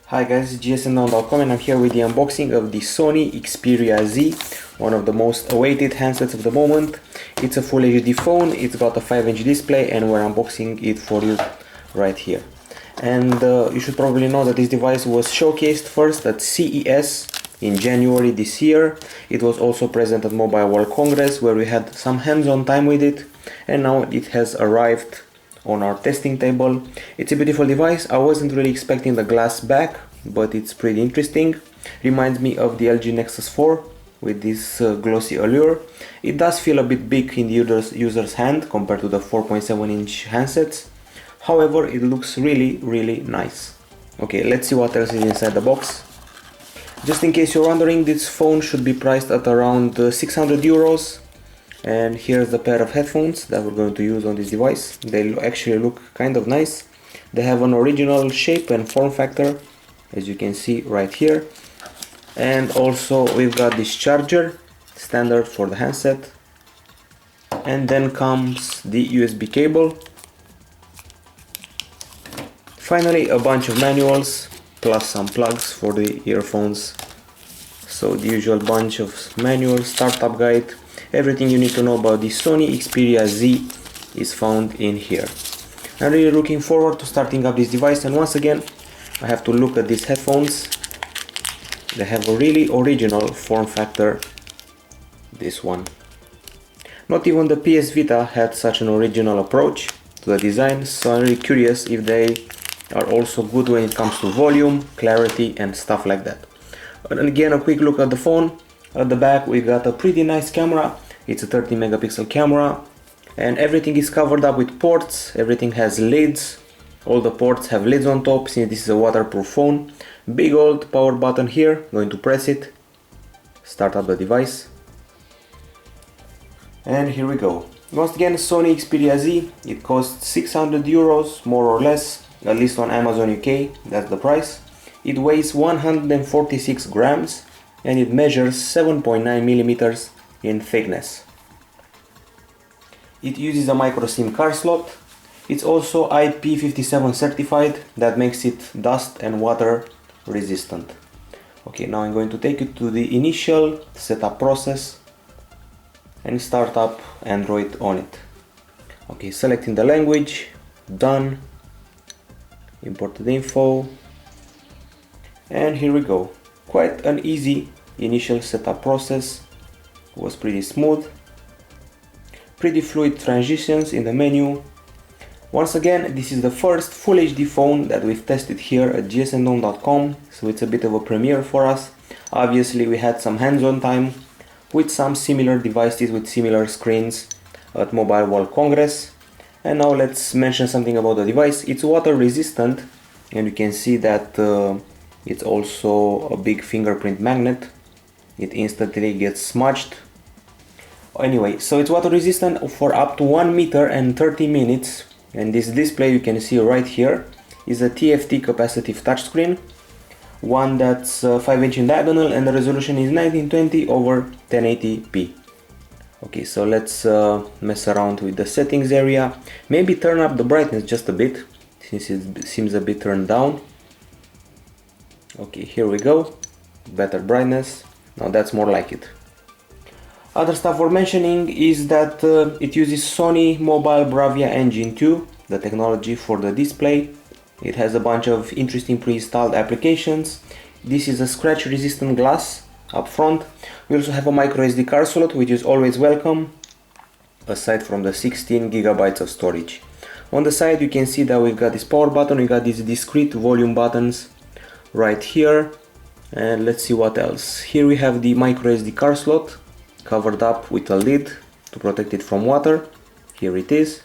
Hi guys, it's gsmdown.com and I'm here with the unboxing of the Sony Xperia Z, one of the most awaited handsets of the moment. It's a full HD phone, it's got a 5-inch display and we're unboxing it for you right here. And you should probably know that this device was showcased first at CES in January this year. It was also present at Mobile World Congress where we had some hands-on time with it, and now it has arrived on our testing table. It's a beautiful device. I wasn't really expecting the glass back, but it's pretty interesting. Reminds me of the LG Nexus 4 with this glossy allure. It does feel a bit big in the user's hand compared to the 4.7-inch handsets. However, it looks really nice. Okay, let's see what else is inside the box. Just in case you're wondering, this phone should be priced at around 600 euros. And here's the pair of headphones that we're going to use on this device. They actually look kind of nice. They have an original shape and form factor, as you can see right here. And also we've got this charger, standard for the handset. And then comes the USB cable. Finally, a bunch of manuals, plus some plugs for the earphones. So the usual bunch of manuals, startup guide. Everything you need to know about the Sony Xperia Z is found in here. I'm really looking forward to starting up this device, and once again I have to look at these headphones. They have a really original form factor, this one. Not even the PS Vita had such an original approach to the design, so I'm really curious if they are also good when it comes to volume, clarity and stuff like that. And again, a quick look at the phone. At the back we got a pretty nice camera. It's a 30 megapixel camera and everything is covered up with ports. Everything has lids. All the ports have lids on top since this is a waterproof phone. Big old power button here, going to press it, start up the device. And here we go. Once again, Sony Xperia Z, it costs 600 euros more or less, at least on Amazon UK, that's the price. It weighs 146 grams and it measures 7.9 millimeters in thickness. It uses a micro SIM card slot. It's also IP57 certified, that makes it dust and water resistant. Okay, now I'm going to take you to the initial setup process and start up Android on it. Okay, selecting the language, done, import the info, and here we go. Quite an easy initial setup process, was pretty smooth, pretty fluid transitions in the menu. Once again, this is the first full HD phone that we've tested here at gsmdown.com, so it's a bit of a premiere for us. Obviously we had some hands-on time with some similar devices with similar screens at Mobile World Congress. And now let's mention something about the device. It's water resistant and you can see that it's also a big fingerprint magnet. It instantly gets smudged. Anyway, so it's water resistant for up to 1 meter and 30 minutes. And this display you can see right here is a TFT capacitive touchscreen. One that's 5-inch in diagonal and the resolution is 1920 over 1080p. Okay, so let's mess around with the settings area. Maybe turn up the brightness just a bit, since it seems a bit turned down. Okay, here we go. Better brightness. Now that's more like it. Other stuff we're mentioning is that it uses Sony Mobile Bravia Engine 2, the technology for the display. It has a bunch of interesting pre-installed applications. This is a scratch resistant glass up front. We also have a micro SD card slot, which is always welcome, aside from the 16 gigabytes of storage. On the side you can see that we've got this power button, we got these discrete volume buttons right here. And let's see what else. Here we have the micro SD card slot covered up with a lid to protect it from water. Here it is.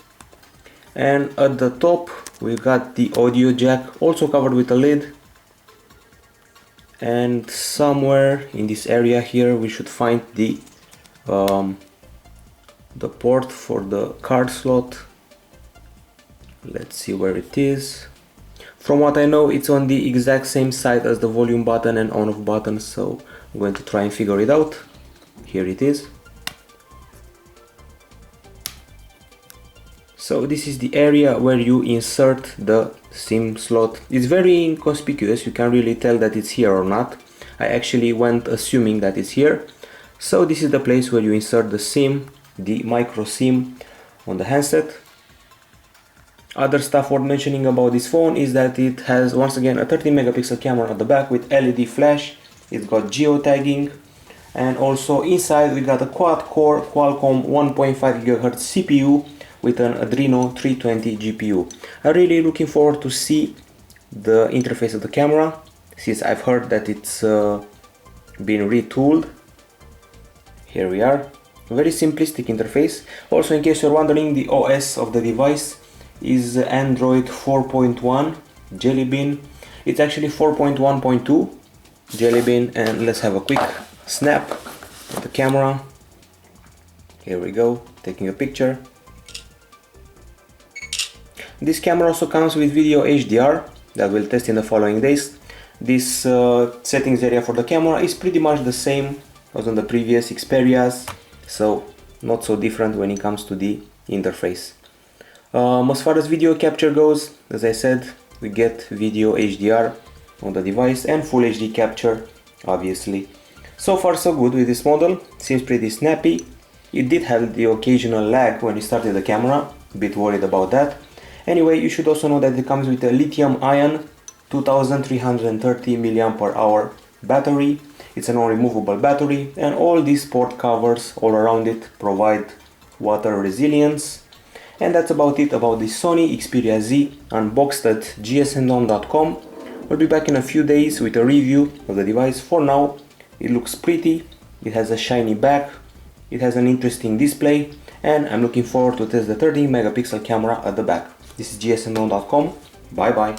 And at the top we've got the audio jack, also covered with a lid. And somewhere in this area here we should find the port for the card slot. Let's see where it is. From what I know, it's on the exact same side as the volume button and on-off button, so I'm going to try and figure it out. Here it is. So this is the area where you insert the SIM slot. It's very inconspicuous, you can't really tell that it's here or not. I actually went assuming that it's here. So this is the place where you insert the SIM, the micro SIM on the handset. Other stuff worth mentioning about this phone is that it has once again a 13 megapixel camera at the back with LED flash. It's got geotagging, and also inside we got a quad-core Qualcomm 1.5 GHz CPU with an Adreno 320 GPU. I'm really looking forward to see the interface of the camera, since I've heard that it's been retooled. Here we are. Very simplistic interface. Also, in case you're wondering, the OS of the device is Android 4.1 Jelly Bean. It's actually 4.1.2 Jelly Bean, and let's have a quick snap of the camera. Here we go, taking a picture. This camera also comes with video HDR that we'll test in the following days. This settings area for the camera is pretty much the same as on the previous Xperia Z, so not so different when it comes to the interface. As far as video capture goes, as I said, we get video HDR on the device and full HD capture, obviously. So far so good with this model, seems pretty snappy. It did have the occasional lag when you started the camera, a bit worried about that. Anyway, you should also know that it comes with a lithium-ion 2330 mAh battery. It's a non-removable battery, and all these port covers all around it provide water resilience. And that's about it about the Sony Xperia Z, unboxed at gsndom.com. We'll be back in a few days with a review of the device. For now, it looks pretty, it has a shiny back, it has an interesting display, and I'm looking forward to test the 13 megapixel camera at the back. This is gsndom.com. Bye bye.